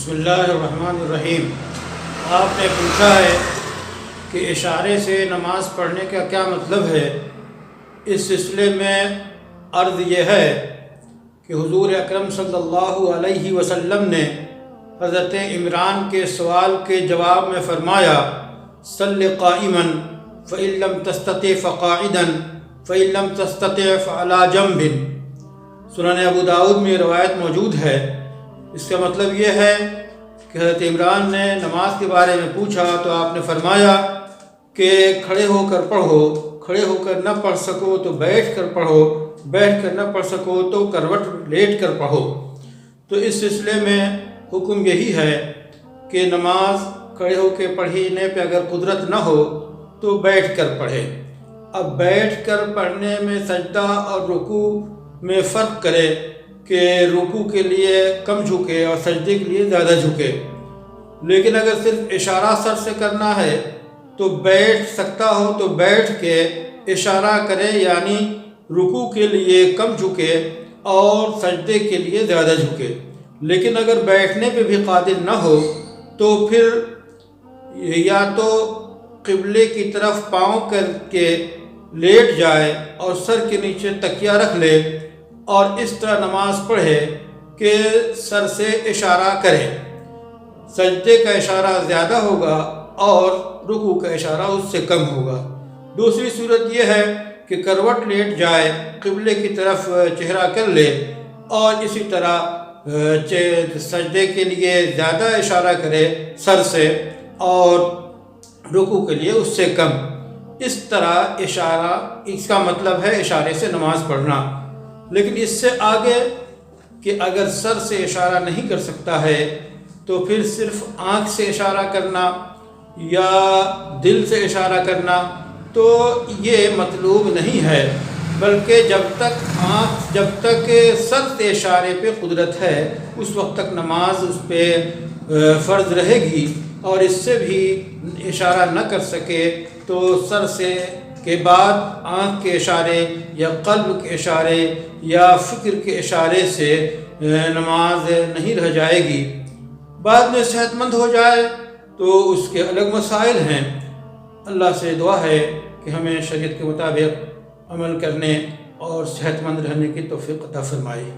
بسم اللہ الرحمن الرحیم۔ آپ نے پوچھا ہے کہ اشارے سے نماز پڑھنے کا کیا مطلب ہے۔ اس سلسلے میں عرض یہ ہے کہ حضور اکرم صلی اللہ علیہ وسلم نے حضرت عمران کے سوال کے جواب میں فرمایا صلی قائما فإن لم تستطع فقاعدا فإن لم تستطع فعلى جنب۔ سنن ابو داؤد میں روایت موجود ہے۔ اس کا مطلب یہ ہے کہ حضرت عمران نے نماز کے بارے میں پوچھا تو آپ نے فرمایا کہ کھڑے ہو کر پڑھو، کھڑے ہو کر نہ پڑھ سکو تو بیٹھ کر پڑھو، بیٹھ کر نہ پڑھ سکو تو کروٹ لیٹ کر پڑھو۔ تو اس سلسلے میں حکم یہی ہے کہ نماز کھڑے ہو کے پڑھنے پہ اگر قدرت نہ ہو تو بیٹھ کر پڑھے۔ اب بیٹھ کر پڑھنے میں سجدہ اور رکوع میں فرق کرے کہ رکوع کے لیے کم جھکے اور سجدے کے لیے زیادہ جھکے، لیکن اگر صرف اشارہ سر سے کرنا ہے تو بیٹھ سکتا ہو تو بیٹھ کے اشارہ کرے، یعنی رکوع کے لیے کم جھکے اور سجدے کے لیے زیادہ جھکے۔ لیکن اگر بیٹھنے پہ بھی قادر نہ ہو تو پھر یا تو قبلے کی طرف پاؤں کر کے لیٹ جائے اور سر کے نیچے تکیہ رکھ لے اور اس طرح نماز پڑھے کہ سر سے اشارہ کرے، سجدے کا اشارہ زیادہ ہوگا اور رکوع کا اشارہ اس سے کم ہوگا۔ دوسری صورت یہ ہے کہ کروٹ لیٹ جائے، قبلے کی طرف چہرہ کر لے اور اسی طرح سجدے کے لیے زیادہ اشارہ کرے سر سے اور رکوع کے لیے اس سے کم۔ اس طرح اشارہ، اس کا مطلب ہے اشارے سے نماز پڑھنا۔ لیکن اس سے آگے کہ اگر سر سے اشارہ نہیں کر سکتا ہے تو پھر صرف آنکھ سے اشارہ کرنا یا دل سے اشارہ کرنا تو یہ مطلوب نہیں ہے، بلکہ جب تک سر سے اشارے پہ قدرت ہے اس وقت تک نماز اس پہ فرض رہے گی، اور اس سے بھی اشارہ نہ کر سکے تو سر سے کے بعد آنکھ کے اشارے یا قلب کے اشارے یا فکر کے اشارے سے نماز نہیں رہ جائے گی۔ بعد میں صحت مند ہو جائے تو اس کے الگ مسائل ہیں۔ اللہ سے دعا ہے کہ ہمیں شریعت کے مطابق عمل کرنے اور صحت مند رہنے کی توفیق عطا فرمائے۔